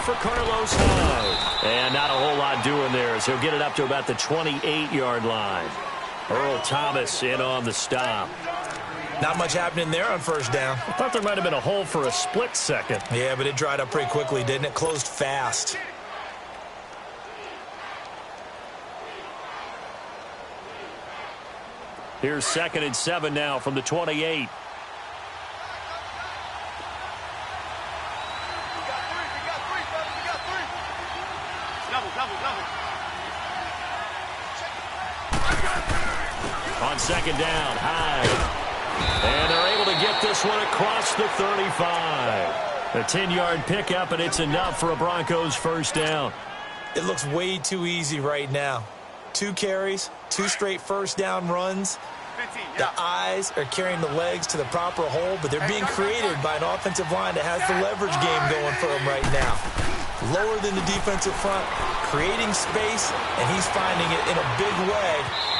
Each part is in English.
for Carlos Hyde. And not a whole lot doing there as he'll get it up to about the 28-yard line. Earl Thomas in on the stop. Not much happening there on first down. I thought there might have been a hole for a split second. Yeah, but it dried up pretty quickly, didn't it? Closed fast. Here's 2nd and 7 now from the 28. On 2nd down, Hyde. And they're able to get this one across the 35. A 10-yard pickup, and it's enough for a Broncos first down. It looks way too easy right now. 2 carries, 2 straight first down runs. The eyes are carrying the legs to the proper hole, but they're being created by an offensive line that has the leverage game going for them right now. Lower than the defensive front, creating space, and he's finding it in a big way.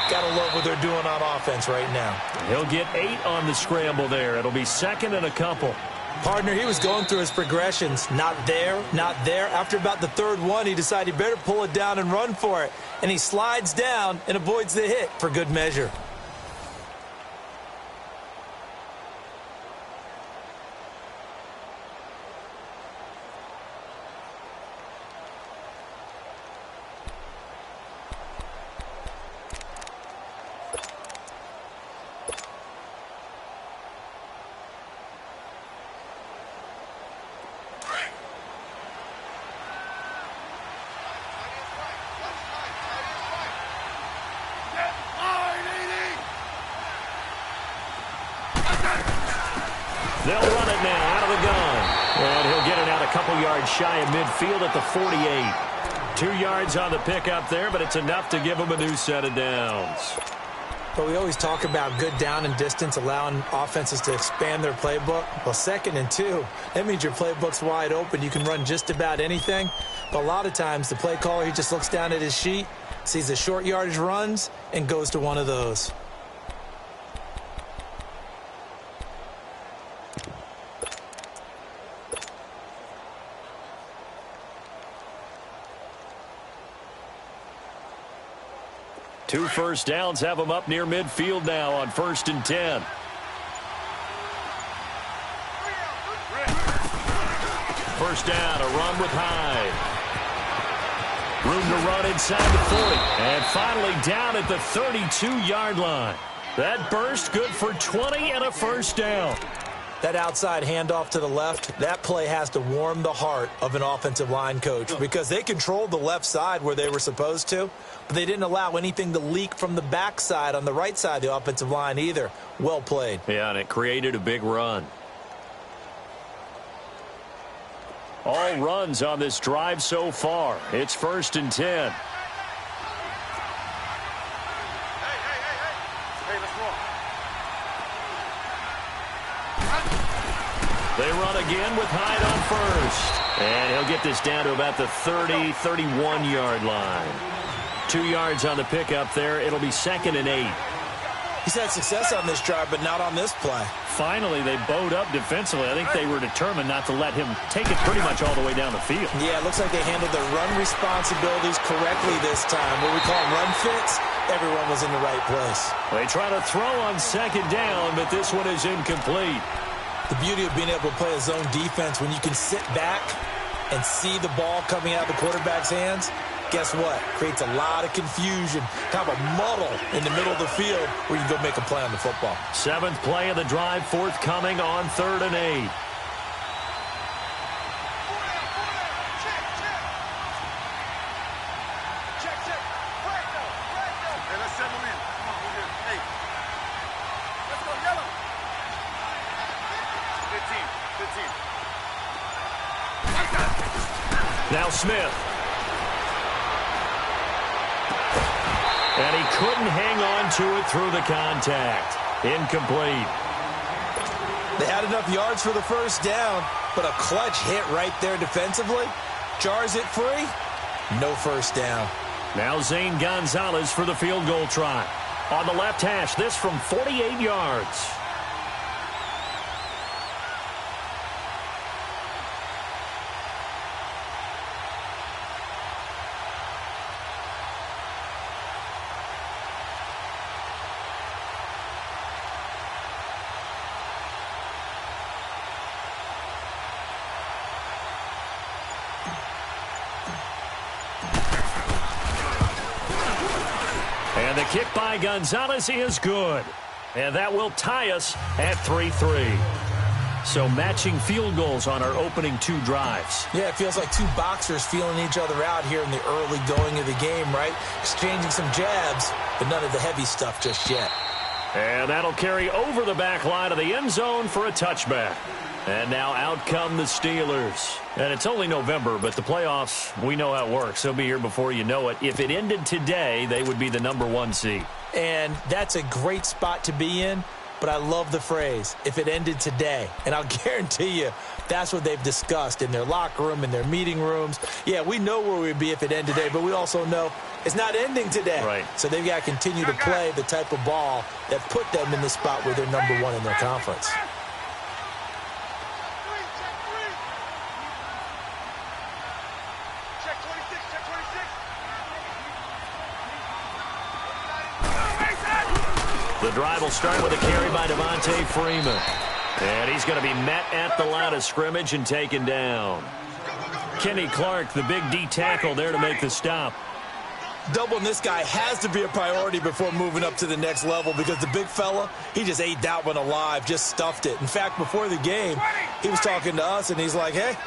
Gotta love what they're doing on offense right now. He'll get 8 on the scramble there. It'll be 2nd and a couple. Partner, he was going through his progressions. Not there, not there. After about the 3rd one, he decided he better pull it down and run for it. And he slides down and avoids the hit for good measure. They'll run it now out of the gun. And he'll get it out a couple yards shy of midfield at the 48. 2 yards on the pickup there, but it's enough to give him a new set of downs. But we always talk about good down and distance, allowing offenses to expand their playbook. Well, 2nd and 2, that means your playbook's wide open. You can run just about anything. But a lot of times, the play caller, he just looks down at his sheet, sees the short yardage runs, and goes to one of those. Two first downs have them up near midfield now on 1st and 10. First down, a run with Hyde. Room to run inside the 40. And finally down at the 32-yard line. That burst good for 20 and a first down. That outside handoff to the left, that play has to warm the heart of an offensive line coach because they controlled the left side where they were supposed to, but they didn't allow anything to leak from the backside on the right side of the offensive line either. Well played. Yeah, and it created a big run. All runs on this drive so far. It's 1st and 10. They run again with Hyde on first. And he'll get this down to about the 30, 31-yard line. 2 yards on the pickup there. It'll be 2nd and 8. He's had success on this drive, but not on this play. Finally, they bowed up defensively. I think they were determined not to let him take it pretty much all the way down the field. Yeah, it looks like they handled their run responsibilities correctly this time. What we call run fits, everyone was in the right place. They try to throw on 2nd down, but this one is incomplete. The beauty of being able to play a zone defense when you can sit back and see the ball coming out of the quarterback's hands, guess what? Creates a lot of confusion, kind of a muddle in the middle of the field where you can go make a play on the football. 7th play of the drive forthcoming on 3rd and 8. Now Smith. And he couldn't hang on to it through the contact. Incomplete. They had enough yards for the first down, but a clutch hit right there defensively. Jars it free. No first down. Now Zane Gonzalez for the field goal try. On the left hash, this from 48 yards. And the kick by Gonzalez is good. And that will tie us at 3-3. So matching field goals on our opening 2 drives. Yeah, it feels like 2 boxers feeling each other out here in the early going of the game, right? Exchanging some jabs, but none of the heavy stuff just yet. And that'll carry over the back line of the end zone for a touchback. And now out come the Steelers. And it's only November, but the playoffs, we know how it works. They'll be here before you know it. If it ended today, they would be the #1 seed. And that's a great spot to be in, but I love the phrase, if it ended today. And I'll guarantee you that's what they've discussed in their locker room, in their meeting rooms. Yeah, we know where we'd be if it ended today, but we also know it's not ending today. Right. So they've got to continue to play the type of ball that put them in the spot where they're #1 in their conference. The drive will start with a carry by Devontae Freeman. And he's going to be met at the line of scrimmage and taken down. Kenny Clark, the big D tackle there to make the stop. Doubling this guy has to be a priority before moving up to the next level because the big fella, he just ate that one alive, just stuffed it. In fact, before the game, he was talking to us, and he's like, hey,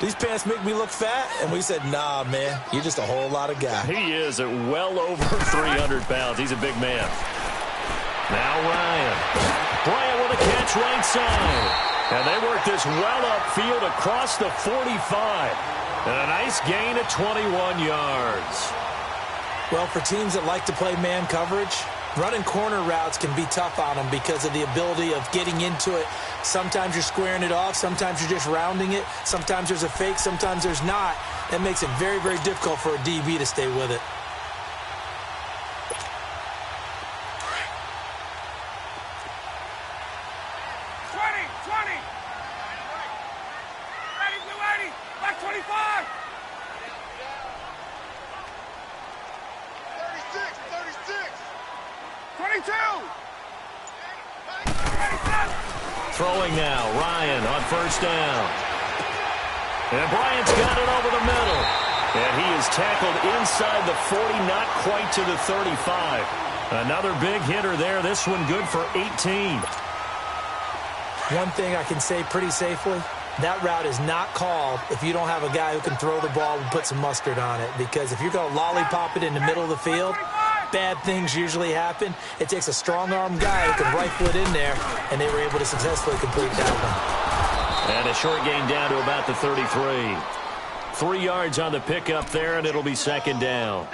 these pants make me look fat? And we said, nah, man, you're just a whole lot of guy. He is at well over 300 pounds. He's a big man. Now Ryan. Bryant with a catch right side. And they work this well upfield across the 45. And a nice gain of 21 yards. Well, for teams that like to play man coverage, running corner routes can be tough on them because of the ability of getting into it. Sometimes you're squaring it off. Sometimes you're just rounding it. Sometimes there's a fake. Sometimes there's not. That makes it very, very difficult for a DB to stay with it. Throwing now, Ryan on first down. And Bryant's got it over the middle. And he is tackled inside the 40, not quite to the 35. Another big hitter there. This one good for 18. One thing I can say pretty safely, that route is not called if you don't have a guy who can throw the ball and put some mustard on it. Because if you're going to lollipop it in the middle of the field, bad things usually happen. It takes a strong-arm guy who can rifle it in there, and they were able to successfully complete that one. And a short gain down to about the 33. 3 yards on the pickup there, and it'll be second down.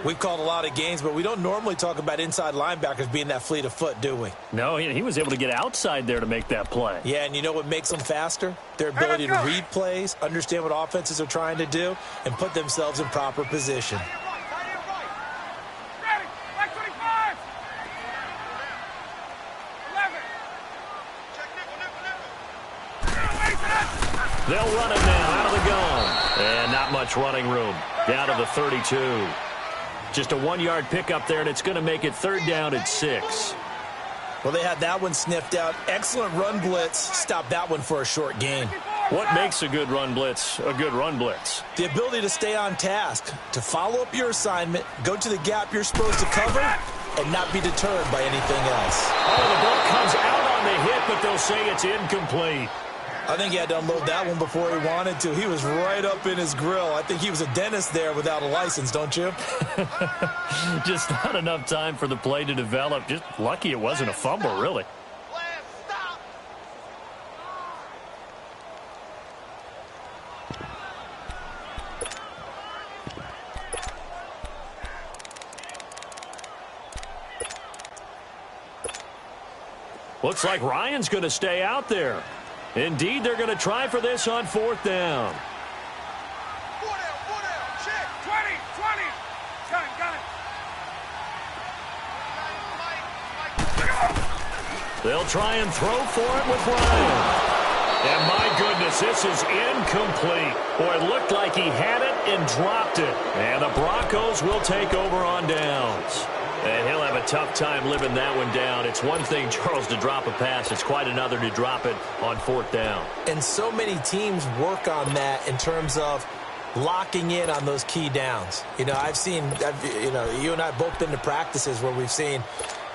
We've called a lot of games, but we don't normally talk about inside linebackers being that fleet of foot, do we? No, he was able to get outside there to make that play. Yeah, and you know what makes them faster? Their ability to read plays, understand what offenses are trying to do, and put themselves in proper position. They'll run it now out of the gun. And not much running room. Down to the 32. Just a 1-yard pickup there, and it's going to make it third down at 6. Well, they had that one sniffed out. Excellent run blitz. Stop that one for a short gain. What makes a good run blitz a good run blitz? The ability to stay on task, to follow up your assignment, go to the gap you're supposed to cover, and not be deterred by anything else. Oh, the ball comes out on the hit, but they'll say it's incomplete. I think he had to unload that one before he wanted to. He was right up in his grill. I think he was a dentist there without a license, don't you? Just not enough time for the play to develop. Just lucky it wasn't a fumble, really. Looks like Ryan's going to stay out there. Indeed, they're going to try for this on fourth down. 4 down, check, 20, got it. They'll try and throw for it with Ryan. And my goodness, this is incomplete. Boy, it looked like he had it and dropped it. And the Broncos will take over on downs. And he'll have a tough time living that one down. It's one thing, Charles, to drop a pass. It's quite another to drop it on fourth down. And so many teams work on that in terms of locking in on those key downs. You know, you and I both been to practices where we've seen,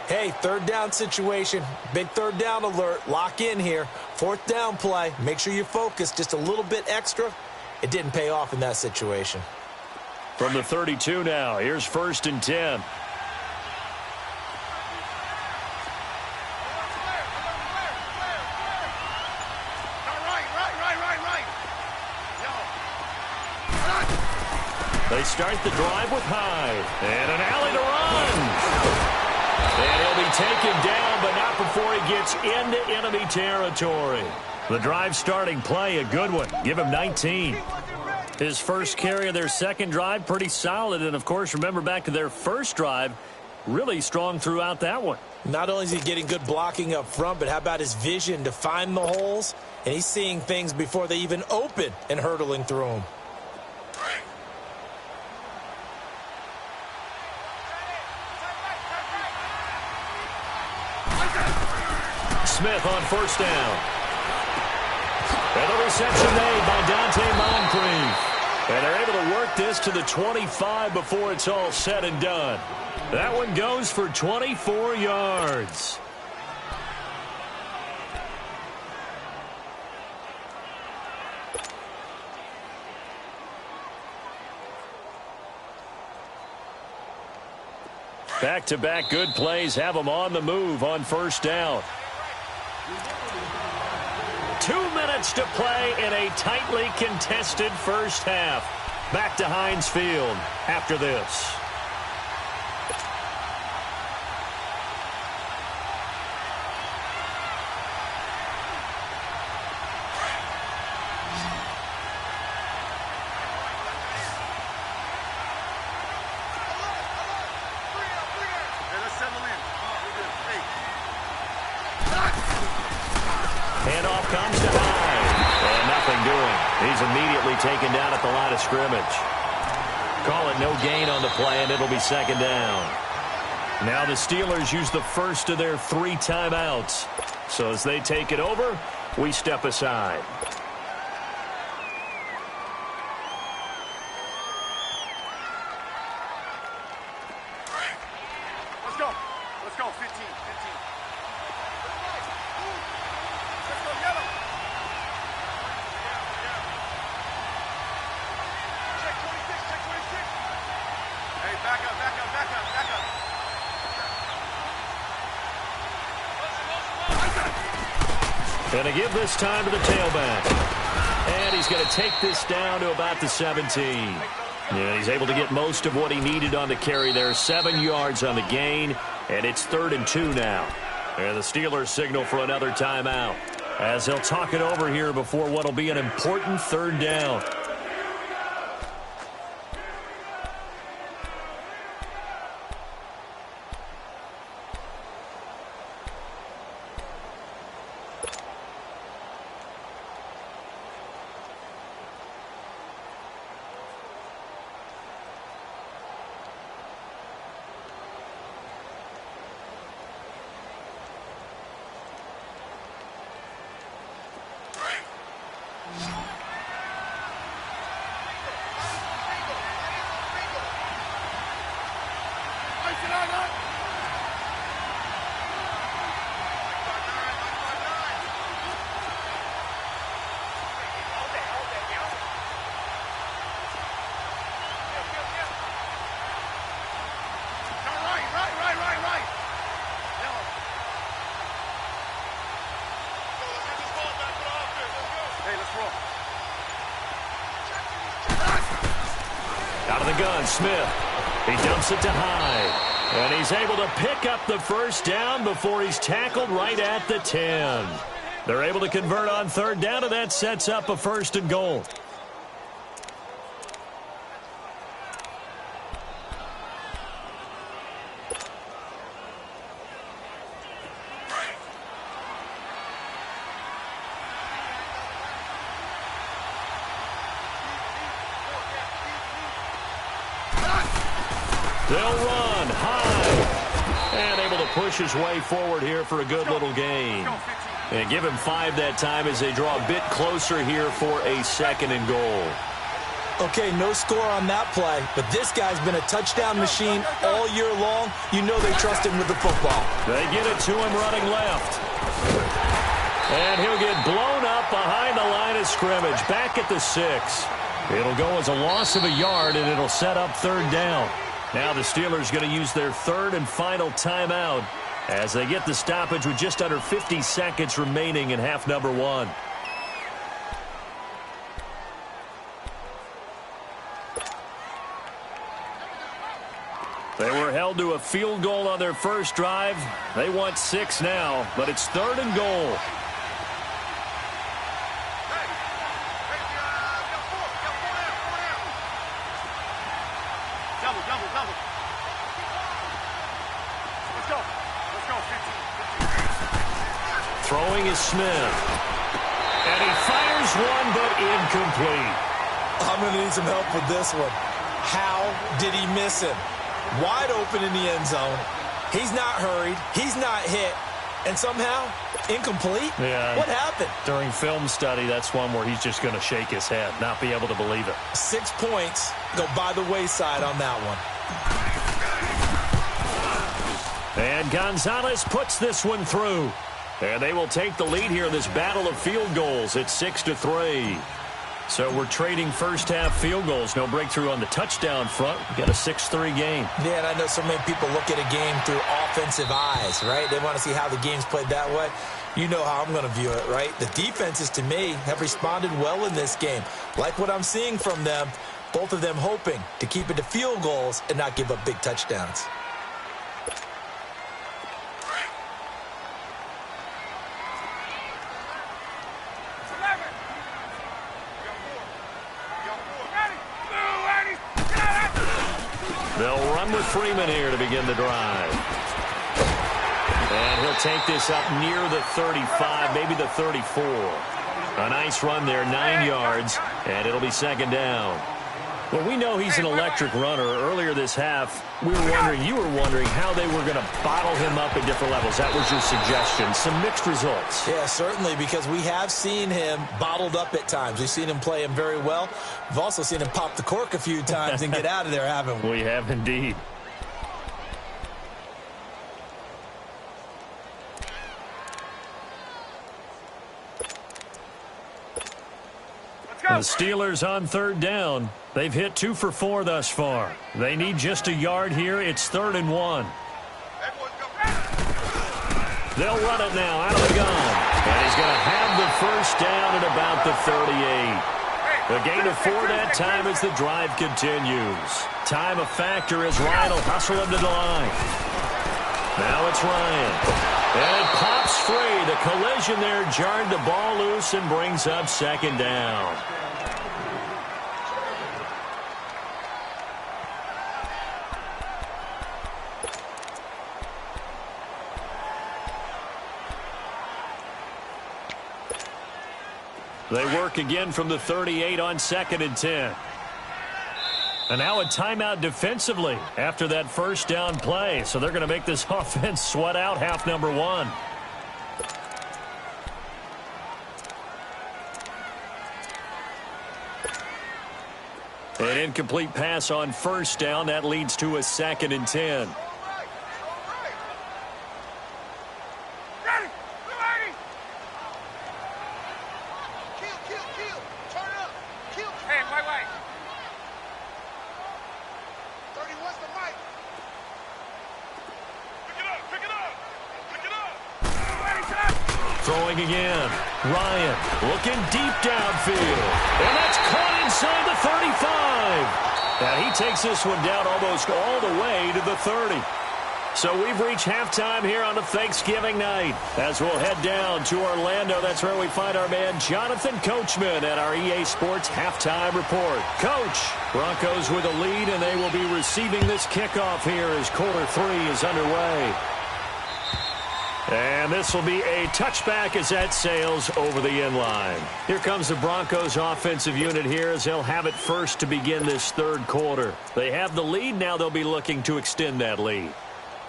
hey, third down situation, big third down alert, lock in here. Fourth down play, make sure you focus just a little bit extra. It didn't pay off in that situation. From the 32 now, here's 1st and 10. They start the drive with Hyde. And an alley to run. And he'll be taken down, but not before he gets into enemy territory. The drive starting play, a good one. Give him 19. His first carry of their second drive, pretty solid. And, of course, remember back to their first drive, really strong throughout that one. Not only is he getting good blocking up front, but how about his vision to find the holes? And he's seeing things before they even open and hurtling through them. Smith on 1st down. And the reception made by Dante Moncrief. And they're able to work this to the 25 before it's all said and done. That one goes for 24 yards. Back-to-back good plays have them on the move on 1st down. 2 minutes to play in a tightly contested first half. Back to Heinz Field after this. Handoff comes to Hyde. And nothing doing. He's immediately taken down at the line of scrimmage. Call it no gain on the play, and it'll be 2nd down. Now the Steelers use the first of their 3 timeouts. So as they take it over, we step aside. Let's go. Let's go. 15. Let's go, yellow. Check 26. Hey, back up. And to give this time to the tailback. And he's going to take this down to about the 17. Yeah, he's able to get most of what he needed on the carry there. 7 yards on the gain, and it's 3rd and 2 now. And the Steelers signal for another timeout as he'll talk it over here before what will be an important 3rd down. Out of the gun, Smith. He dumps it to Hyde. And he's able to pick up the 1st down before he's tackled right at the 10. They're able to convert on 3rd down, and that sets up a 1st and goal. They'll run high and able to push his way forward here for a good little gain. And give him 5 that time as they draw a bit closer here for a 2nd and goal. Okay, no score on that play, but this guy's been a touchdown machine all year long. You know they trust him with the football. They get it to him running left. And he'll get blown up behind the line of scrimmage, back at the 6. It'll go as a loss of a yard, and it'll set up third down. Now the Steelers going to use their third and final timeout as they get the stoppage with just under 50 seconds remaining in half number 1. They were held to a field goal on their first drive. They want 6 now, but it's third and goal. Throwing is Smith. And he fires one, but incomplete. I'm going to need some help with this one. How did he miss him? Wide open in the end zone. He's not hurried. He's not hit. And somehow, incomplete? Yeah. What happened? During film study, that's one where he's just going to shake his head, not be able to believe it. 6 points go by the wayside on that one. And Gonzalez puts this one through. And they will take the lead here in this battle of field goals at 6-3. So we're trading first-half field goals. No breakthrough on the touchdown front. We've got a 6-3 game. Yeah, and I know so many people look at a game through offensive eyes, right? They want to see how the game's played that way. You know how I'm going to view it, right? The defenses, to me, have responded well in this game. Like what I'm seeing from them, both of them hoping to keep it to field goals and not give up big touchdowns. They'll run with Freeman here to begin the drive. And he'll take this up near the 35, maybe the 34. A nice run there, 9 yards, and it'll be second down. Well, we know he's an electric runner. Earlier this half, you were wondering how they were going to bottle him up at different levels. That was your suggestion. Some mixed results. Yeah, certainly, because we have seen him bottled up at times. We've seen him play him very well. We've also seen him pop the cork a few times and get out of there, haven't we? We have indeed. The Steelers on third down. They've hit 2 for 4 thus far. They need just a yard here. It's 3rd and 1. They'll run it now out of the gun. And he's going to have the first down at about the 38. A gain of 4 that time as the drive continues. Time a factor as Ryan will hustle him to the line. Now it's Ryan. And it pops free. The collision there jarred the ball loose and brings up second down. They work again from the 38 on 2nd and 10. And now a timeout defensively after that first down play. So they're going to make this offense sweat out half number 1. An incomplete pass on first down. That leads to a 2nd and 10. Throwing again. Ryan looking deep downfield. And that's caught inside the 35. And he takes this one down almost all the way to the 30. So we've reached halftime here on a Thanksgiving night. As we'll head down to Orlando, that's where we find our man Jonathan Coachman at our EA Sports Halftime Report. Coach, Broncos with a lead, and they will be receiving this kickoff here as quarter 3 is underway. And this will be a touchback as that sails over the end line. Here comes the Broncos offensive unit here as they'll have it first to begin this third quarter. They have the lead. Now they'll be looking to extend that lead.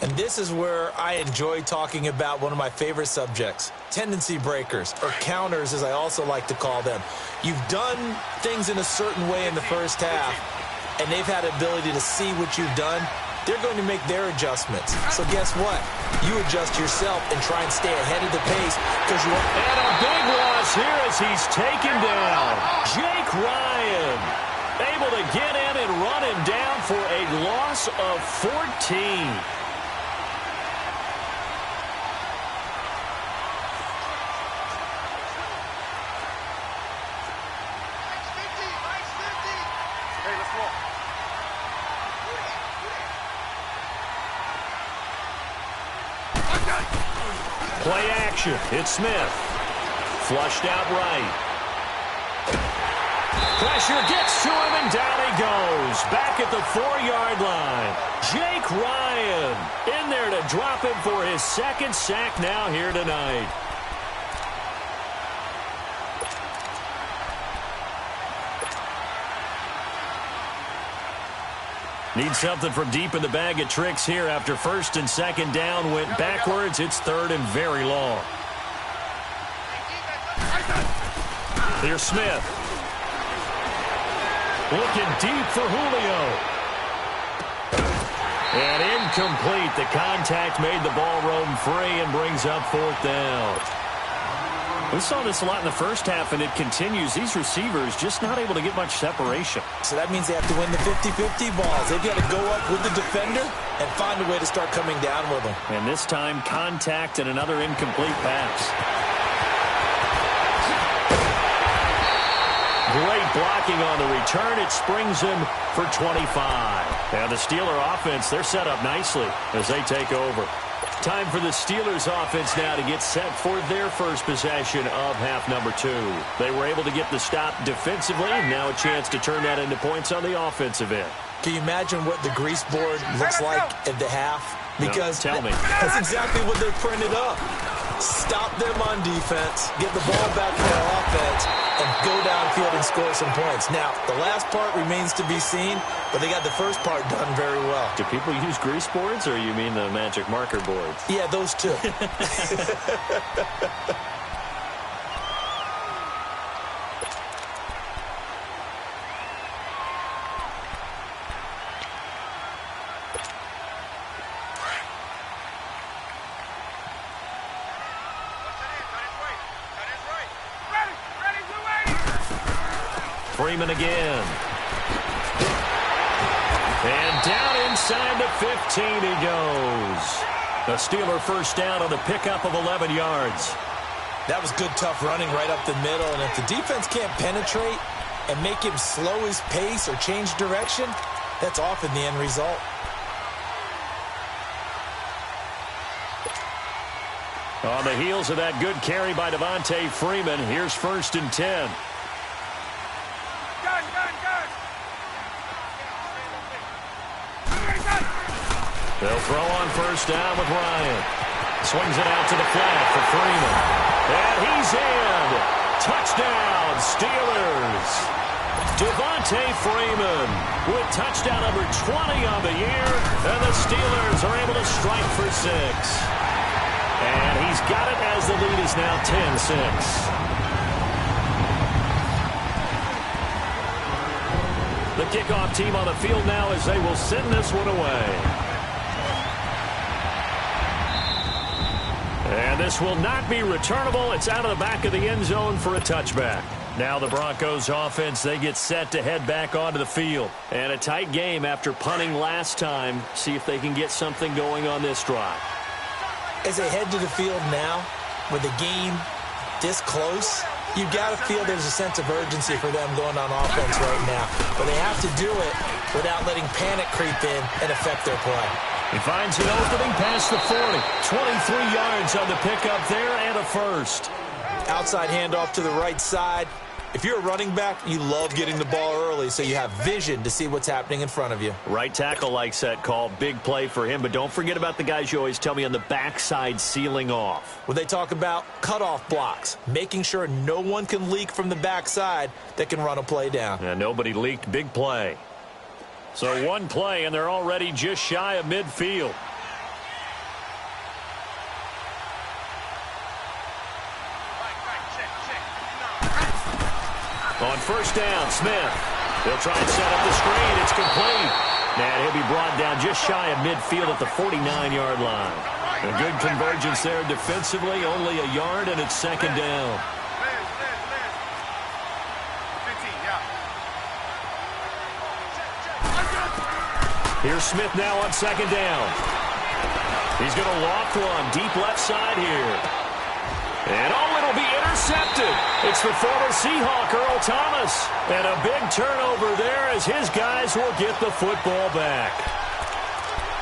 And this is where I enjoy talking about one of my favorite subjects, tendency breakers, or counters as I also like to call them. You've done things in a certain way in the first half, and they've had the ability to see what you've done. They're going to make their adjustments. So guess what? You adjust yourself and try and stay ahead of the pace because you want... And a big loss here as he's taken down. Jake Ryan able to get in and run him down for a loss of 14. Play action. It's Smith. Flushed out right. Pressure gets to him, and down he goes. Back at the 4-yard line. Jake Ryan in there to drop him for his second sack now here tonight. Need something from deep in the bag of tricks here after first and second down went backwards. It's third and very long. Here's Smith. Looking deep for Julio. And incomplete. The contact made the ball roam free and brings up fourth down. We saw this a lot in the first half, and it continues. These receivers just not able to get much separation. So that means they have to win the 50-50 balls. They've got to go up with the defender and find a way to start coming down with them. And this time, contact and another incomplete pass. Great blocking on the return. It springs him for 25. And the Steeler offense, they're set up nicely as they take over. Time for the Steelers offense now to get set for their first possession of half number 2. They were able to get the stop defensively, and now a chance to turn that into points on the offensive end. Can you imagine what the grease board looks like at the half? Because no, tell me. That's exactly what they printed up. Stop them on defense, get the ball back for their offense, and go downfield and score some points. Now, the last part remains to be seen, but they got the first part done very well. Do people use grease boards, or you mean the magic marker boards? Yeah, those two. Freeman again. And down inside the 15 he goes. A Steeler first down on the pickup of 11 yards. That was good, tough running right up the middle. And if the defense can't penetrate and make him slow his pace or change direction, that's often the end result. On the heels of that good carry by Devontae Freeman, here's first and 10. They'll throw on first down with Ryan. Swings it out to the flat for Freeman. And he's in. Touchdown, Steelers. Devontae Freeman with touchdown number 20 on the year. And the Steelers are able to strike for 6. And he's got it as the lead is now 10-6. The kickoff team on the field now as they will send this one away. And this will not be returnable. It's out of the back of the end zone for a touchback. Now the Broncos offense, they get set to head back onto the field. And a tight game after punting last time. See if they can get something going on this drive. As they head to the field now, with the game this close, you've got to feel there's a sense of urgency for them going on offense right now. But they have to do it without letting panic creep in and affect their play. He finds an opening past the 40. 23 yards on the pickup there and a first. Outside handoff to the right side. If you're a running back, you love getting the ball early so you have vision to see what's happening in front of you. Right tackle likes that call. Big play for him. But don't forget about the guys you always tell me on the backside sealing off. When they talk about cutoff blocks, making sure no one can leak from the backside that can run a play down. And nobody leaked. Big play. So one play, and they're already just shy of midfield. On first down, Smith. They'll try and set up the screen. It's complete. And he'll be brought down just shy of midfield at the 49-yard line. A good convergence there defensively, only a yard, and it's second down. Here's Smith now on second down. He's going to loft one deep left side here. And it'll be intercepted. It's the former Seahawk, Earl Thomas. And a big turnover there as his guys will get the football back.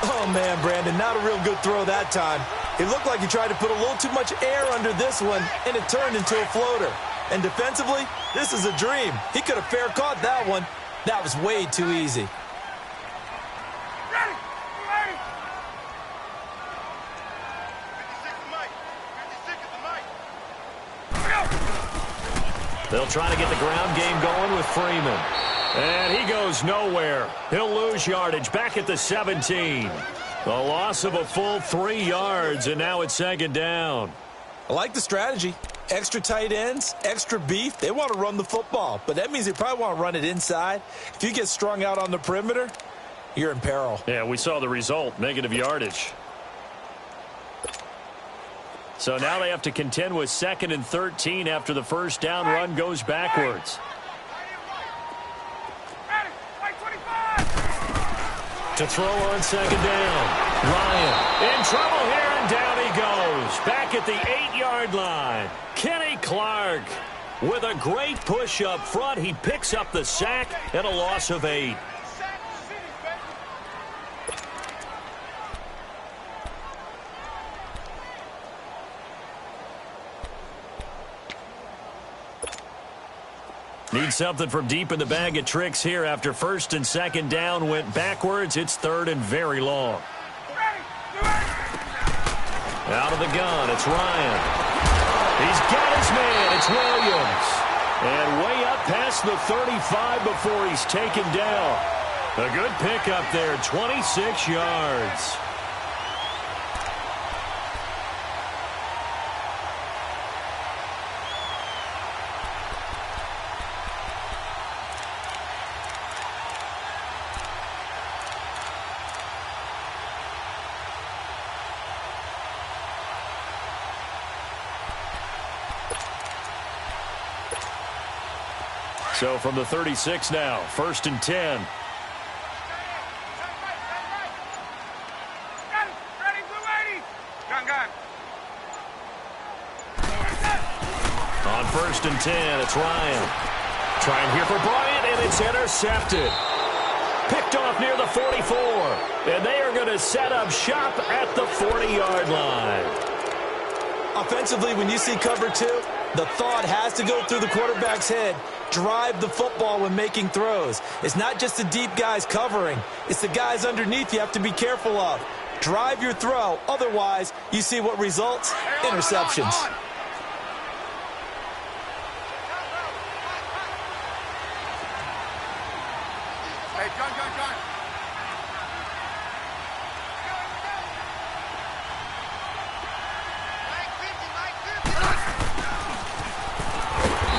Oh, man, Brandon, not a real good throw that time. It looked like he tried to put a little too much air under this one, and it turned into a floater. And defensively, this is a dream. He could have fair caught that one. That was way too easy. They'll try to get the ground game going with Freeman. And he goes nowhere. He'll lose yardage back at the 17. A loss of a full 3 yards, and now it's second down. I like the strategy. Extra tight ends, extra beef. They want to run the football, but that means they probably want to run it inside. If you get strung out on the perimeter, you're in peril. Yeah, we saw the result, negative yardage. So now they have to contend with 2nd and 13 after the first down run goes backwards. To throw on second down. Ryan in trouble here, and down he goes. Back at the 8-yard line. Kenny Clark with a great push up front. He picks up the sack and a loss of 8. Need something from deep in the bag of tricks here after first and second down went backwards. It's third and very long. Out of the gun, it's Ryan. He's got his man, it's Williams. And way up past the 35 before he's taken down. A good pickup there, 26 yards. So from the 36 now, 1st and 10. On 1st and 10, it's Ryan. Trying here for Bryant, and it's intercepted. Picked off near the 44. And they are going to set up shop at the 40-yard line. Offensively, when you see cover 2, the thought has to go through the quarterback's head. Drive the football when making throws. It's not just the deep guys covering. It's the guys underneath you have to be careful of. Drive your throw. Otherwise, you see what results? Interceptions. Hey, John.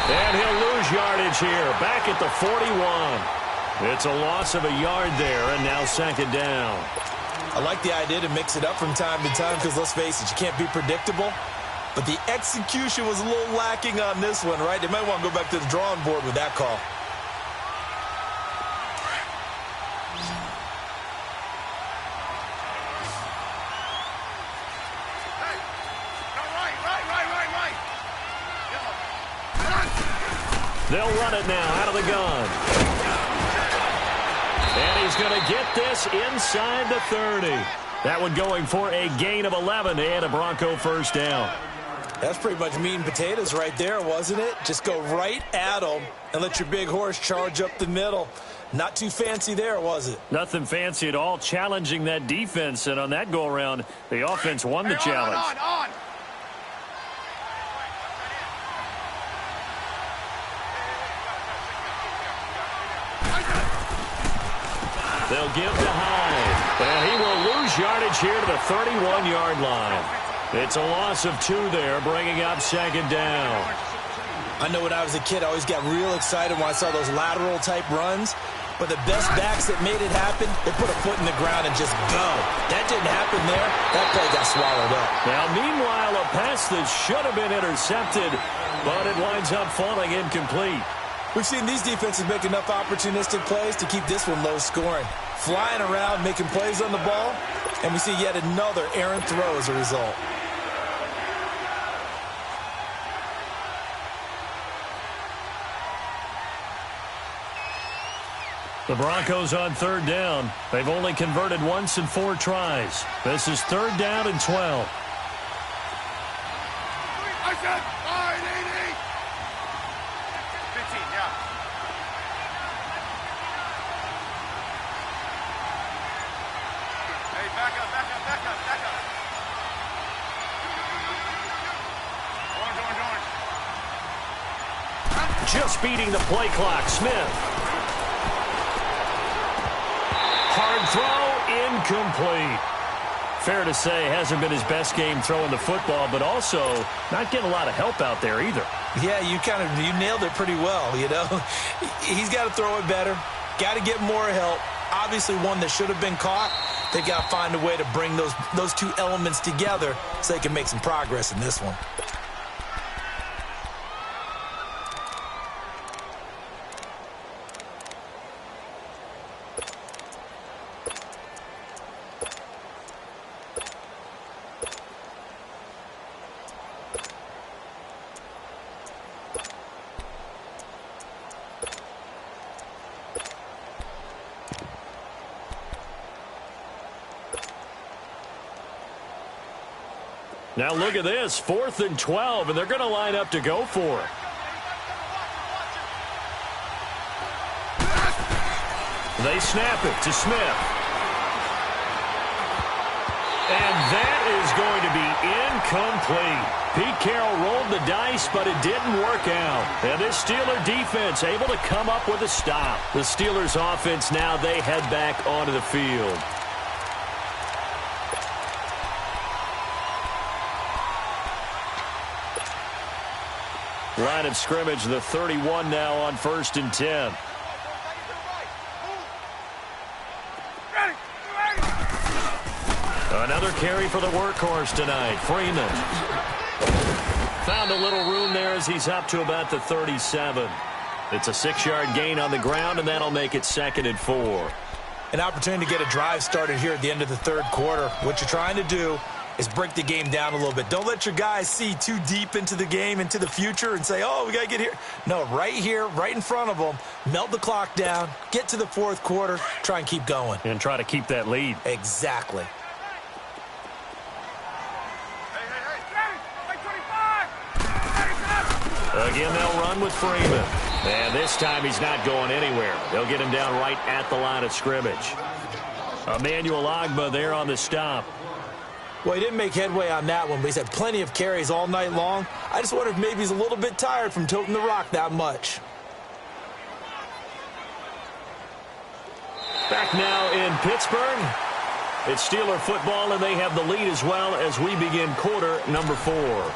And he'll lose yardage here, back at the 41. It's a loss of a yard there, and now second down. I like the idea to mix it up from time to time because, let's face it, you can't be predictable. But the execution was a little lacking on this one, right? They might want to go back to the drawing board with that call. They'll run it now out of the gun. And he's going to get this inside the 30. That one going for a gain of 11 and a Bronco first down. That's pretty much meat and potatoes right there, wasn't it? Just go right at them and let your big horse charge up the middle. Not too fancy there, was it? Nothing fancy at all, challenging that defense. And on that go-around, the offense won the challenge. On. They'll give to Hyde. And he will lose yardage here to the 31-yard line. It's a loss of 2 there, bringing up second down. I know when I was a kid, I always got real excited when I saw those lateral-type runs. But the best backs that made it happen, they put a foot in the ground and just go. That didn't happen there. That play got swallowed up. Now, meanwhile, a pass that should have been intercepted, but it winds up falling incomplete. We've seen these defenses make enough opportunistic plays to keep this one low scoring. Flying around, making plays on the ball, and we see yet another errant throw as a result. The Broncos on third down. They've only converted once in 4 tries. This is third down and 12. I said 980. 15, yeah. Hey, back up. Orange. Just beating the play clock. Smith. Hard throw, incomplete. Fair to say, hasn't been his best game throwing the football, but also not getting a lot of help out there either. Yeah, you nailed it pretty well, you know. He's got to throw it better, got to get more help. Obviously one that should have been caught. They've got to find a way to bring those two elements together so they can make some progress in this one. Now look at this, 4th and 12, and they're going to line up to go for it. They snap it to Smith. And that is going to be incomplete. Pete Carroll rolled the dice, but it didn't work out. And this Steeler defense able to come up with a stop. The Steelers offense now, they head back onto the field. Line of scrimmage, the 31 now on 1st and 10. Another carry for the workhorse tonight, Freeman. Found a little room there as he's up to about the 37. It's a 6-yard gain on the ground, and that'll make it 2nd and 4. An opportunity to get a drive started here at the end of the third quarter. What you're trying to do is break the game down a little bit. Don't let your guys see too deep into the game, into the future, and say, oh, we got to get here. No, right here, right in front of them, melt the clock down, get to the fourth quarter, try and keep going. And try to keep that lead. Exactly. Again, they'll run with Freeman. And this time he's not going anywhere. They'll get him down right at the line of scrimmage. Emmanuel Ogbah there on the stop. Well, he didn't make headway on that one, but he's had plenty of carries all night long. I just wonder if maybe he's a little bit tired from toting the rock that much. Back now in Pittsburgh. It's Steeler football, and they have the lead as well as we begin quarter number 4.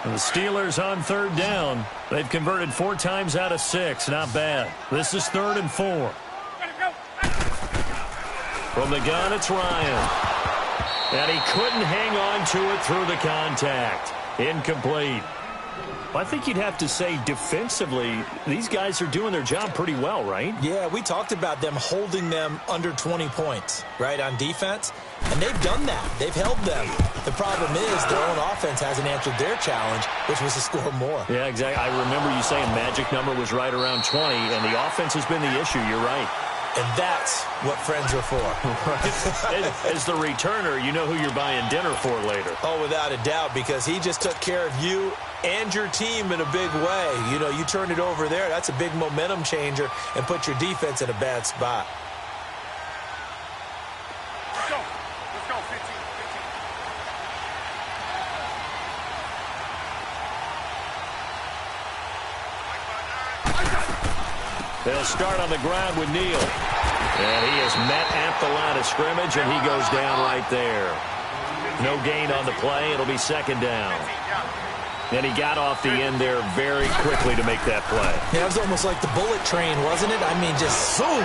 The Steelers on third down. They've converted 4 times out of 6. Not bad. This is 3rd and 4. From the gun, it's Ryan. And he couldn't hang on to it through the contact. Incomplete. I think you'd have to say defensively, these guys are doing their job pretty well, right? Yeah, we talked about them holding them under 20 points, right, on defense. And they've done that. They've held them. The problem is their own offense hasn't answered their challenge, which was to score more. Yeah, exactly. I remember you saying magic number was right around 20, and the offense has been the issue. You're right. And that's what friends are for. As the returner, you know who you're buying dinner for later. Oh, without a doubt, because he just took care of you and your team in a big way. You know, you turned it over there. That's a big momentum changer and put your defense in a bad spot. Let's go. Let's go. 15. They'll start on the ground with Neal. And he is met at the line of scrimmage, and he goes down right there. No gain on the play. It'll be second down. And he got off the end there very quickly to make that play. Yeah, it was almost like the bullet train, wasn't it? I mean, just zoom.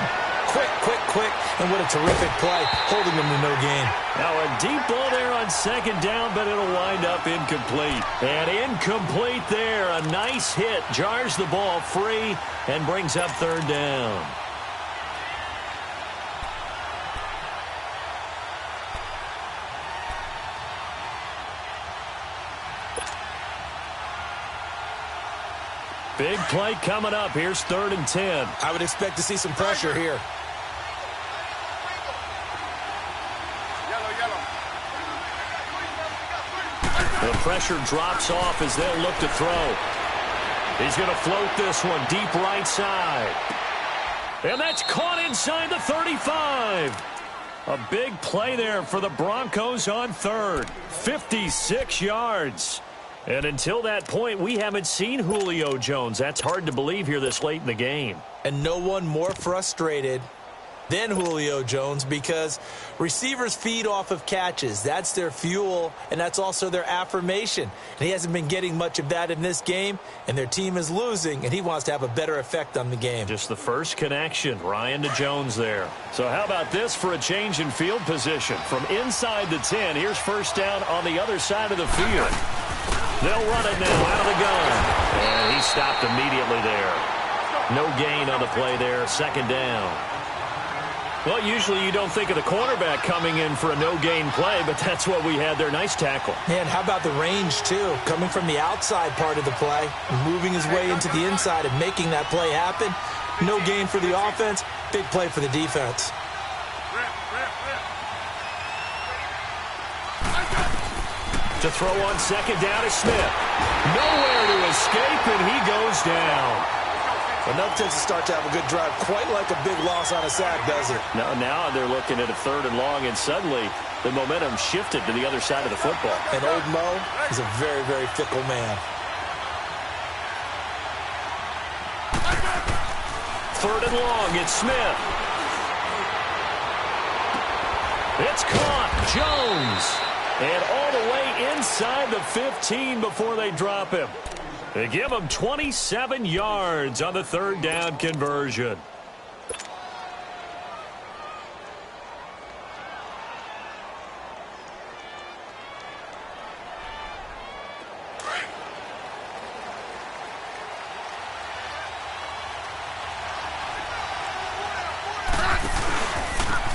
Quick, quick, quick. And what a terrific play, holding them to no gain. Now a deep ball there on second down, but it'll wind up incomplete. And incomplete there. A nice hit. Jars the ball free and brings up third down. Big play coming up. Here's 3rd and 10. I would expect to see some pressure here. The pressure drops off as they'll look to throw. He's going to float this one deep right side. And that's caught inside the 35. A big play there for the Broncos on 3rd. 56 yards. And until that point, we haven't seen Julio Jones. That's hard to believe here this late in the game. And no one more frustrated than Julio Jones, because receivers feed off of catches. That's their fuel, and that's also their affirmation. And he hasn't been getting much of that in this game, and their team is losing, and he wants to have a better effect on the game. Just the first connection, Ryan to Jones there. So how about this for a change in field position? From inside the 10, here's first down on the other side of the field. They'll run it now out of the gun. And he stopped immediately there. No gain on the play there, second down. Well, usually you don't think of the cornerback coming in for a no-gain play, but that's what we had there. Nice tackle. And how about the range, too? Coming from the outside part of the play, moving his way into the inside and making that play happen. No gain for the offense, big play for the defense. To throw on second down is Smith. Nowhere to escape, and he goes down. Enough to start to have a good drive, quite like a big loss on a sack, does it? Now they're looking at a 3rd and long, and suddenly the momentum shifted to the other side of the football. And old Mo is a very, very fickle man. 3rd and long, it's Smith. It's caught. Jones. And all the way inside the 15 before they drop him. They give him 27 yards on the 3rd down conversion.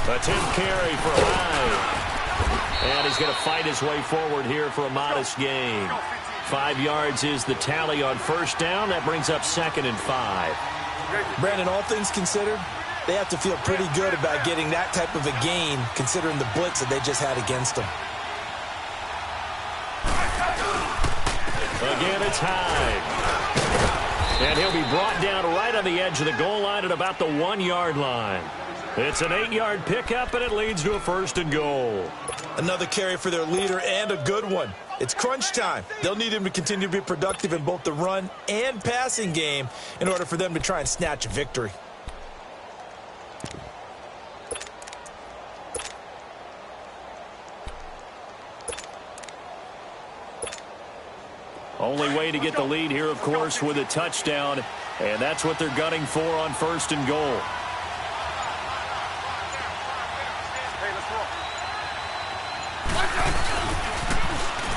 A 10th carry for Hyde. And he's going to fight his way forward here for a modest gain. 5 yards is the tally on first down. That brings up 2nd and 5. Brandon, all things considered, they have to feel pretty good about getting that type of a gain, considering the blitz that they just had against them. Again, it's Hyde. And he'll be brought down right on the edge of the goal line at about the 1-yard line. It's an 8-yard pickup, and it leads to a 1st and goal. Another carry for their leader, and a good one. It's crunch time. They'll need him to continue to be productive in both the run and passing game in order for them to try and snatch a victory. Only way to get the lead here, of course, with a touchdown, and that's what they're gunning for on 1st and goal.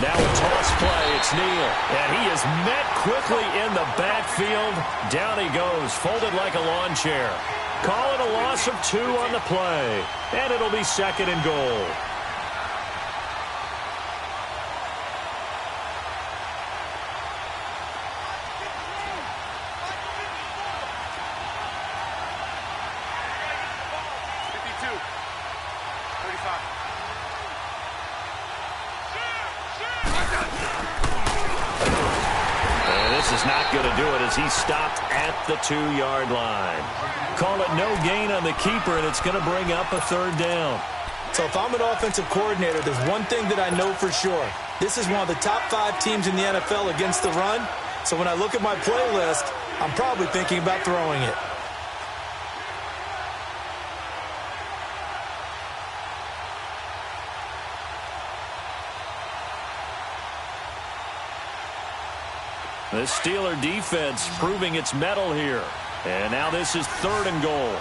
Now a toss play. It's Neal. And he is met quickly in the backfield. Down he goes, folded like a lawn chair. Call it a loss of 2 on the play. And it'll be 2nd and goal. This is not going to do it as he stopped at the 2-yard line. Call it no gain on the keeper, and it's going to bring up a 3rd down. So if I'm an offensive coordinator, there's one thing that I know for sure. This is one of the top 5 teams in the NFL against the run. So when I look at my playlist, I'm probably thinking about throwing it. The Steeler defense proving its mettle here. And now this is 3rd and goal.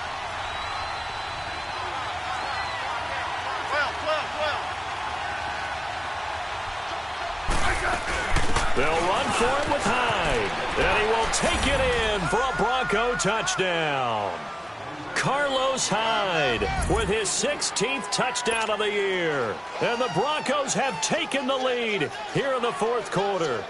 They'll run for it with Hyde. And he will take it in for a Bronco touchdown. Carlos Hyde with his 16th touchdown of the year. And the Broncos have taken the lead here in the 4th quarter.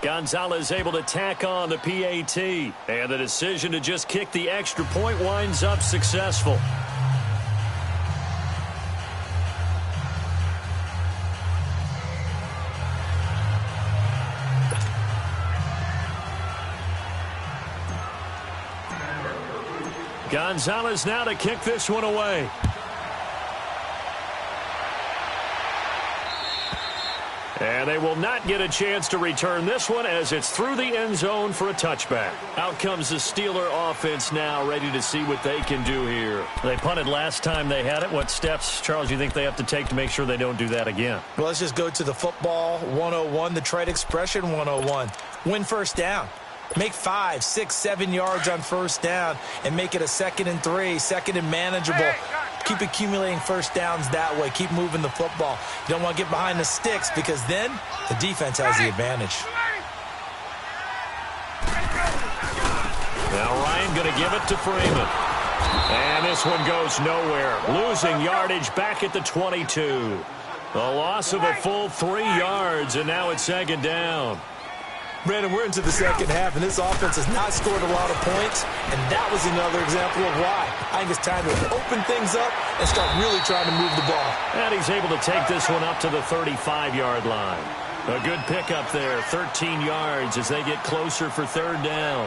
Gonzalez able to tack on the PAT. And the decision to just kick the extra point winds up successful. Gonzalez now to kick this one away. And they will not get a chance to return this one as it's through the end zone for a touchback. Out comes the Steeler offense now, ready to see what they can do here. They punted last time they had it. What steps, Charles, do you think they have to take to make sure they don't do that again? Well, let's just go to the football 101, the trade expression 101. Win first down. Make 5, 6, 7 yards on first down and make it a 2nd and 3, 2nd and manageable. Keep accumulating first downs that way. Keep moving the football. You don't want to get behind the sticks because then the defense has the advantage. Now Ryan going to give it to Freeman. And this one goes nowhere. Losing yardage back at the 22. A loss of a full 3 yards, and now it's 2nd down. Brandon, we're into the second half, and this offense has not scored a lot of points, and that was another example of why. I think it's time to open things up and start really trying to move the ball. And he's able to take this one up to the 35-yard line. A good pickup there, 13 yards as they get closer for 3rd down.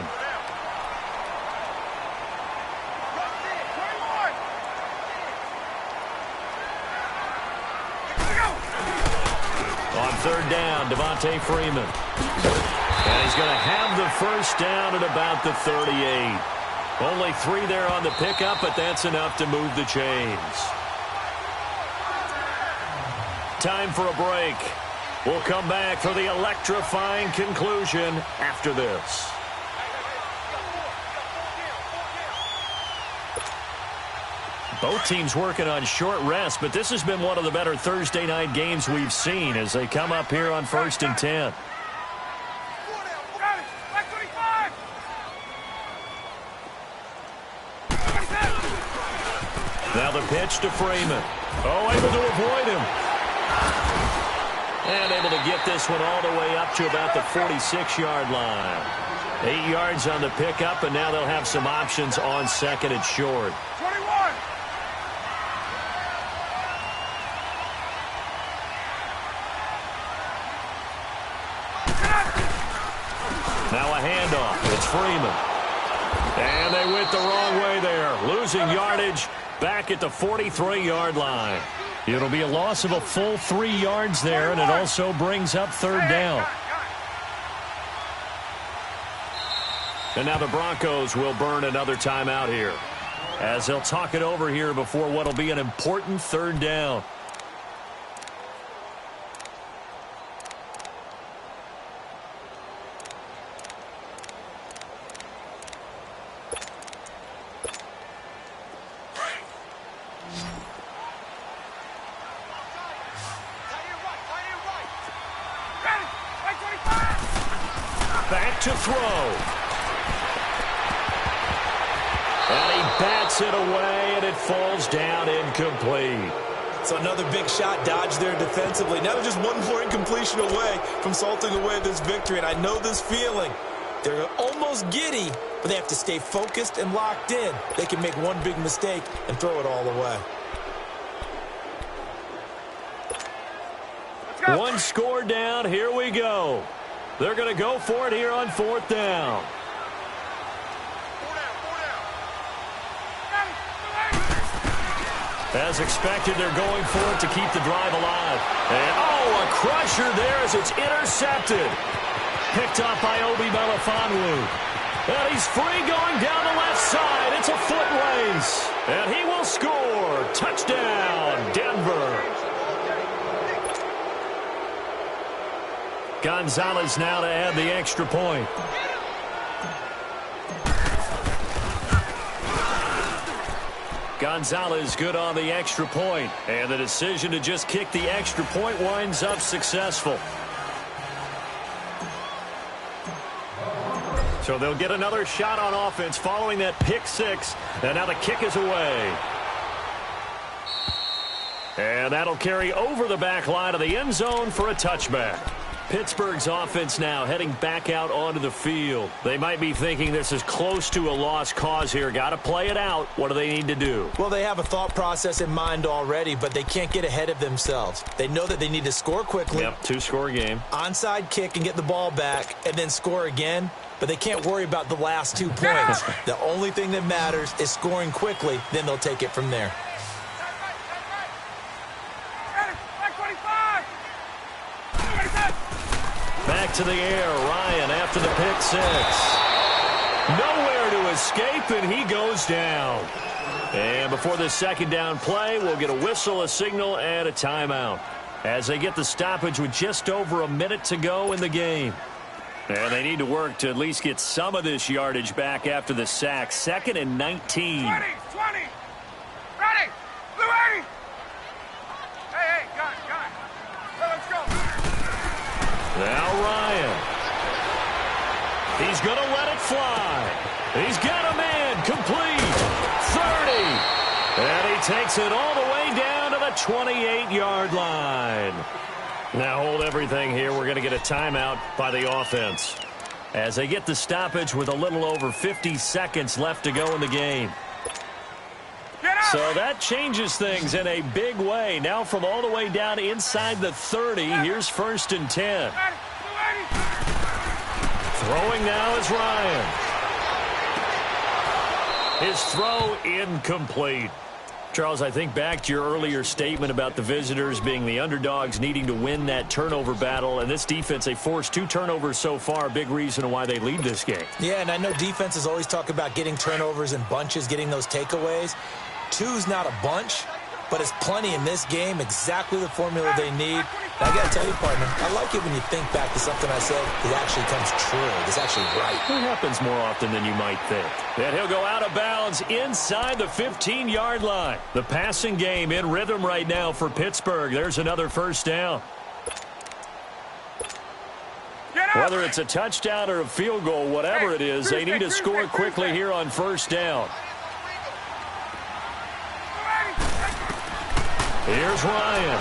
On 3rd down, Devontae Freeman. And he's going to have the first down at about the 38. Only 3 there on the pickup, but that's enough to move the chains. Time for a break. We'll come back for the electrifying conclusion after this. Both teams working on short rest, but this has been one of the better Thursday night games we've seen as they come up here on 1st and 10. Now the pitch to Freeman. Oh, able to avoid him. And able to get this one all the way up to about the 46-yard line. 8 yards on the pickup, and now they'll have some options on 2nd and short. 21. Now a handoff. It's Freeman. And they went the wrong way there. Losing yardage back at the 43-yard line. It'll be a loss of a full 3 yards there, and it also brings up 3rd down. And now the Broncos will burn another timeout here as they'll talk it over here before what will be an important 3rd down. Back to throw. And he bats it away, and it falls down incomplete. So another big shot dodged there defensively. Now they're just one more incompletion away from salting away this victory, and I know this feeling. They're almost giddy, but they have to stay focused and locked in. They can make one big mistake and throw it all away. One score down. Here we go. They're going to go for it here on 4th down. As expected, they're going for it to keep the drive alive. And, a crusher there as it's intercepted. Picked up by Obi Melifonwu. And he's free going down the left side. It's a foot race. And he will score. Touchdown, Denver. Gonzalez now to add the extra point. Gonzalez good on the extra point. And the decision to just kick the extra point winds up successful. So they'll get another shot on offense following that pick six. And now the kick is away. And that'll carry over the back line of the end zone for a touchback. Pittsburgh's offense now heading back out onto the field. They might be thinking this is close to a lost cause here. Got to play it out. What do they need to do? Well, they have a thought process in mind already, but they can't get ahead of themselves. They know that they need to score quickly. Yep, 2-score game. Onside kick and get the ball back and then score again, but they can't worry about the last 2 points. The only thing that matters is scoring quickly, then they'll take it from there. Back to the air. Ryan after the pick six. Nowhere to escape, and he goes down. And before this second down play, we'll get a whistle, a signal, and a timeout as they get the stoppage with just over a minute to go in the game. And they need to work to at least get some of this yardage back after the sack. 2nd and 19. 20. Ready. Blue 80. Hey, gun. Hey, let's go. Now Ryan. He's going to let it fly. He's got a man complete. 30. And he takes it all the way down to the 28-yard line. Now hold everything here. We're going to get a timeout by the offense as they get the stoppage with a little over 50 seconds left to go in the game. So that changes things in a big way. Now from all the way down inside the 30, here's 1st and 10. Throwing now is Ryan. His throw incomplete. Charles, I think back to your earlier statement about the visitors being the underdogs needing to win that turnover battle. And this defense, they forced 2 turnovers so far. Big reason why they lead this game. Yeah, and I know defenses always talk about getting turnovers in bunches, getting those takeaways. 2's not a bunch, but it's plenty in this game, exactly the formula they need. And I got to tell you, partner, I like it when you think back to something I said that actually comes true. It's actually right. It happens more often than you might think. And he'll go out of bounds inside the 15-yard line. The passing game in rhythm right now for Pittsburgh. There's another 1st down. Whether it's a touchdown or a field goal, whatever it is, they need to score quickly here on 1st down. Here's Ryan.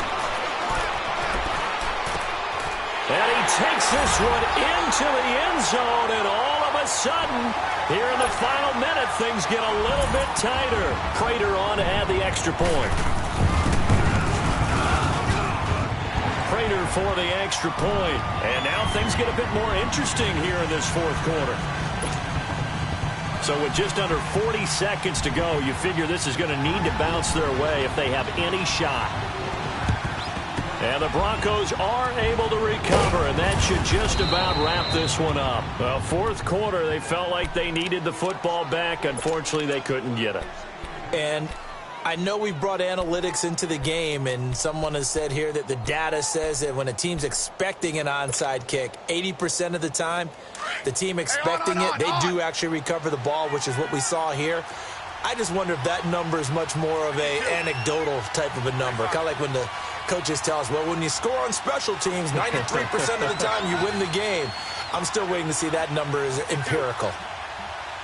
And he takes this one into the end zone, and all of a sudden, here in the final minute, things get a little bit tighter. Prater on to add the extra point. Prater for the extra point. And now things get a bit more interesting here in this 4th quarter. So with just under 40 seconds to go, you figure this is going to need to bounce their way if they have any shot. And the Broncos are able to recover, and that should just about wrap this one up. Well, 4th quarter, they felt like they needed the football back. Unfortunately, they couldn't get it. And I know we brought analytics into the game, and someone has said here that the data says that when a team's expecting an onside kick, 80% of the time, the team expecting it, they do actually recover the ball, which is what we saw here. I just wonder if that number is much more of a anecdotal type of a number. Kind of like when the coaches tell us, well, when you score on special teams, 93% of the time you win the game. I'm still waiting to see that number is empirical.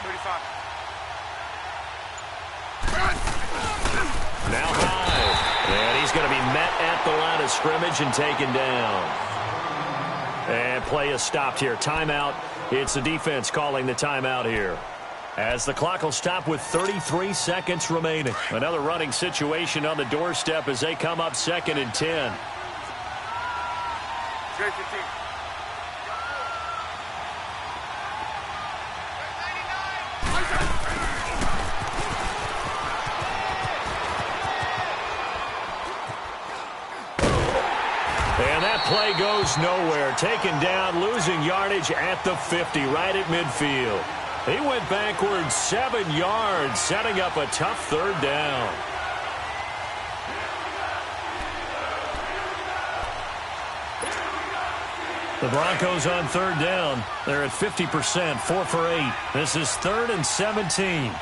35. Now high. And he's going to be met at the line of scrimmage and taken down. And play is stopped here. Timeout. It's the defense calling the timeout here, as the clock will stop with 33 seconds remaining. Another running situation on the doorstep as they come up 2nd and 10. Great 15. And that play goes nowhere. Taken down, losing yardage at the 50, right at midfield. He went backwards 7 yards, setting up a tough third down. The Broncos on third down. They're at 50%, 4 for 8. This is 3rd and 17.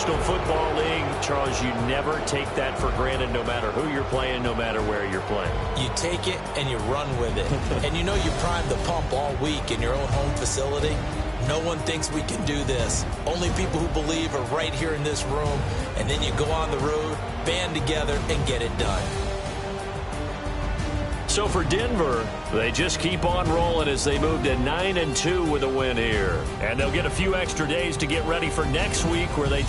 National Football League, Charles, you never take that for granted no matter who you're playing, no matter where you're playing. You take it and you run with it. And you know you primed the pump all week in your own home facility. No one thinks we can do this. Only people who believe are right here in this room. And then you go on the road, band together, and get it done. So for Denver, they just keep on rolling as they move to 9-2 with a win here. And they'll get a few extra days to get ready for next week where they